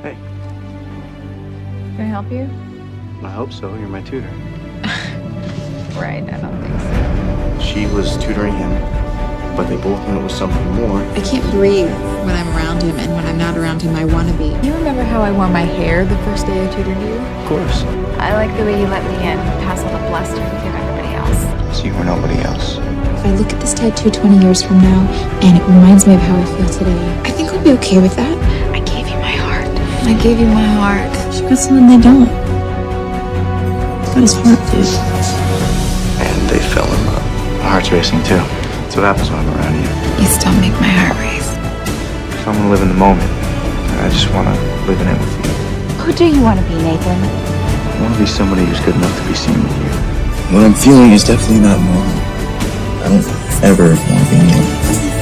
Hey, Can I help you? I hope so. You're my tutor. Right, I don't think so. She was tutoring him, but they both knew it was something more. I can't breathe when I'm around him, and when I'm not around him, I want to be. You remember how I wore my hair the first day I tutored you? Of course. I like the way you let me in, pass all the bluster and give everybody else. So you were nobody else. If I look at this tattoo 20 years from now, and it reminds me of how I feel today, I think I'll be okay with that. I gave you my heart. I gave you my heart. She got someone they don't. Got his heart, dude. And they fell in love. My heart's racing too. That's what happens when I'm around you. You still make my heart race. So I want to live in the moment. I just want to live in it with you. Who do you want to be, Nathan? I want to be somebody who's good enough to be seen with you. What I'm feeling is definitely not normal. I don't ever want to be alone.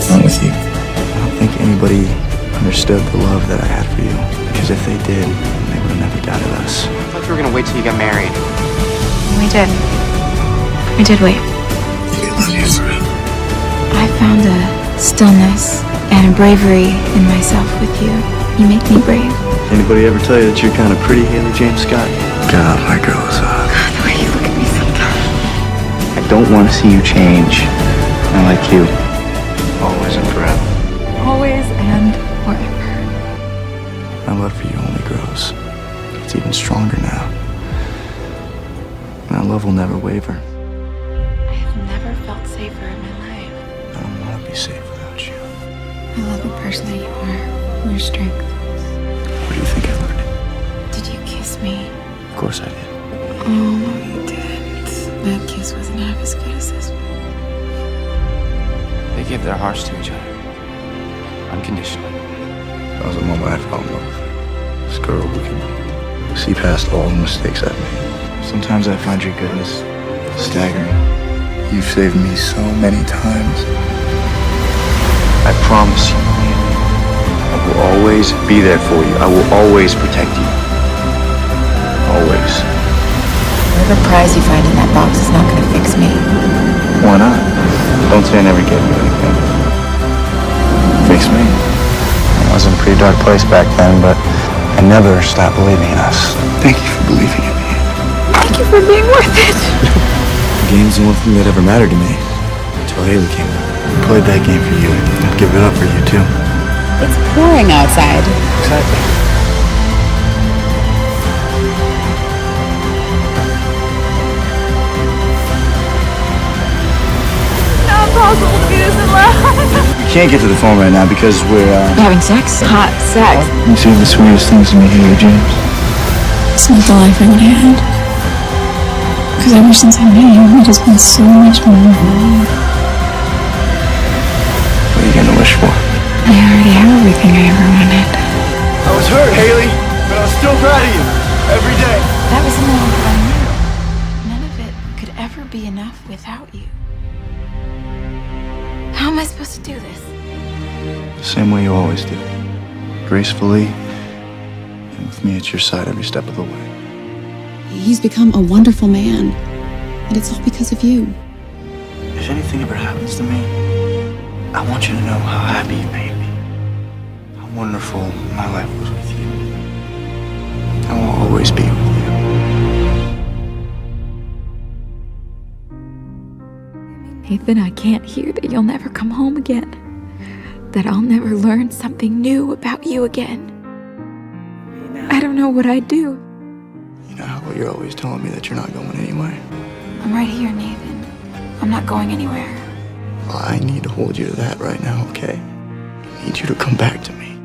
Not with you. I don't think anybody understood the love that I had for you. Because if they did, they would have never doubted us. I thought you were going to wait till you got married. We did. We did wait. I can love you forever. I found a stillness and a bravery in myself with you. You make me brave. Anybody ever tell you that you're kind of pretty, Haley James Scott? God, my girl is hot. The way you look at me sometimes. I don't want to see you change. I like you. Always and forever. Always and forever. My love for you only grows. It's even stronger now. And our love will never waver. I have never felt safer in my life. I don't want to be safe without you. I love the person that you are. Your strength. Where do you think I learned it? Did you kiss me? Of course I did. Oh, no, you didn't. That kiss wasn't half as good as this one. They gave their hearts to each other. Unconditionally. That was the moment I fell in love with her. This girl who can see past all the mistakes I've made. Sometimes I find your goodness staggering. You've saved me so many times. I promise you, I will always be there for you. I will always protect you. Always. Whatever prize you find in that box is not going to fix me. Why not? Don't say I never gave you anything. Fix me. I was in a pretty dark place back then, but I never stopped believing in us. Thank you for believing in me. Thank you for being worth it. The game's the one thing that ever mattered to me. Until Haley came out. I played that game for you. I'd give it up for you, too. It's pouring outside. Exactly. Not possible to be this in love. We can't get to the phone right now because we're, Having sex? Hot sex. You say the sweetest things to me, Haley James. It's not the life I would have had. Because ever since I met you, it has been so much more. What are you gonna wish for? I already have everything I ever wanted. I was hurt, Haley, but I was still proud of you. Every day. That was the moment that I knew. None of it could ever be enough without you. How am I supposed to do this? The same way you always do. Gracefully, and with me at your side every step of the way. He's become a wonderful man. And it's all because of you. If anything ever happens to me, I want you to know how happy you made me. How wonderful my life was with you. I will always be with you. Nathan, I can't hear that you'll never come home again. That I'll never learn something new about you again. I don't know what I'd do. You know how you're always telling me that you're not going anywhere? I'm right here, Nathan. I'm not going anywhere. Well, I need to hold you to that right now, okay? I need you to come back to me.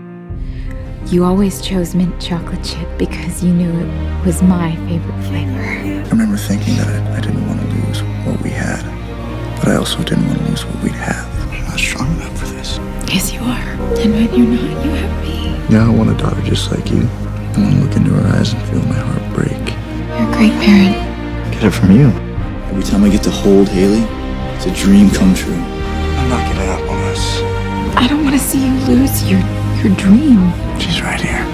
You always chose mint chocolate chip because you knew it was my favorite flavor. I remember thinking that I didn't want to lose what we had, but I also didn't want to lose what we'd have. I'm not strong enough for this. Yes, you are. And when you're not, you have me. Yeah, I want a daughter just like you. I want to look into her eyes and feel my heart break. You're a great parent. Get it from you. Every time I get to hold Haley, it's a dream come true. I'm not giving up on us. I don't want to see you lose your dream. She's right here.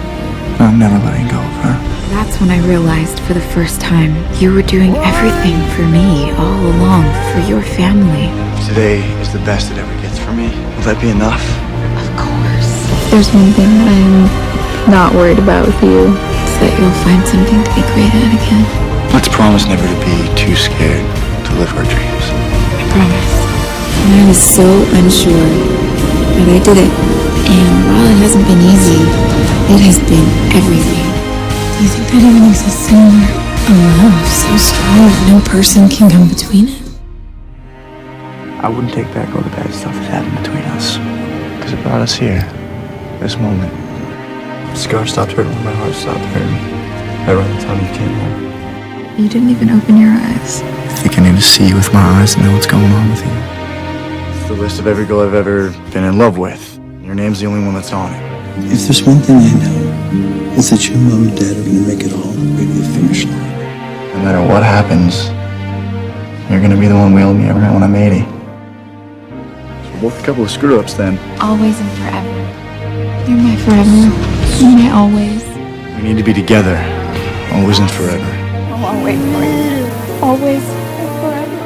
I'm never letting go of her. That's when I realized for the first time you were doing everything for me all along, for your family. Today is the best it ever gets for me. Will that be enough? Of course. There's one thing that I am not worried about with you is that you'll find something to be great at again. Let's promise never to be too scared to live our dreams. I promise. And I was so unsure, but I did it. And while it hasn't been easy, it has been everything. Do you think that even exists anymore? A love so strong that no person can come between it? I wouldn't take back all the bad stuff that happened between us, because it brought us here, this moment. The scar stopped hurting when my heart stopped hurting. Around the time you came home. You didn't even open your eyes. I think I need to see you with my eyes to know what's going on with you. It's the list of every girl I've ever been in love with. Your name's the only one that's on it. If there's one thing I know, it's that your mom and dad are gonna make it all the way to the finish line. No matter what happens, you're gonna be the one wheeling me around when I'm 80. So we're both a couple of screw-ups then. Always and forever. You're my forever. You're my always. We need to be together, always and forever. I'll wait for you. Always and forever.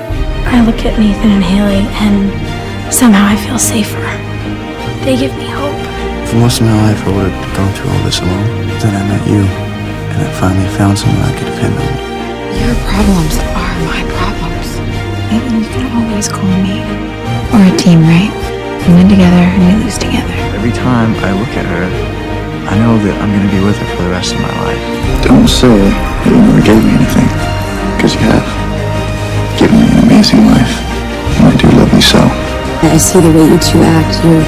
I look at Nathan and Haley and somehow I feel safer. They give me hope. For most of my life, I would have gone through all this alone. Then I met you, and I finally found someone I could depend on. Your problems are my problems. Nathan, you can always call me. We're a team, right? We win together and we lose together. Every time I look at her, I know that I'm going to be with her for the rest of my life. Don't say that you never gave me anything, because you have. Given me an amazing life, and I do love you so. I see the way you two act. You're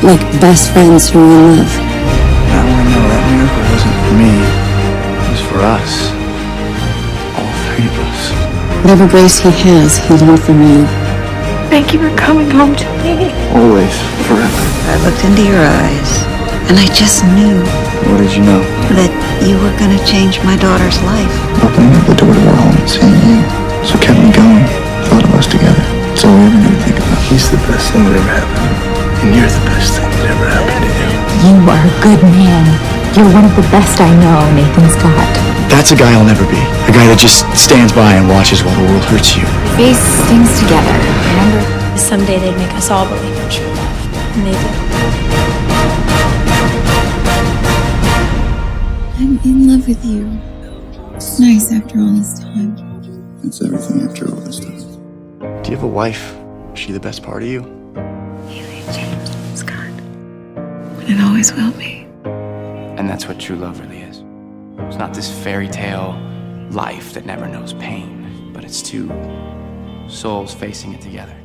like best friends who are in love. Now I know that miracle wasn't for me. It was for us. All three of us. Whatever grace he has, he learned from you. Thank you for coming home to me. Always. Forever. I looked into your eyes, and I just knew What did you know? that you were going to change my daughter's life. Opening up the door to our home and seeing you. So kept me going. Thought of us together. That's all we ever knew to think about. He's the best thing that ever happened. And you're the best thing that ever happened to you. You are a good man. You're one of the best I know, Nathan Scott. That's a guy I'll never be. A guy that just stands by and watches while the world hurts you. Face things together, remember? Someday they'd make us all believe in true love. And they did. I'm in love with you. It's nice after all this time. It's everything after all this time. Do you have a wife? Is she the best part of you? Scott. It always will be. And that's what true love really is. It's not this fairy tale life that never knows pain, but it's two souls facing it together.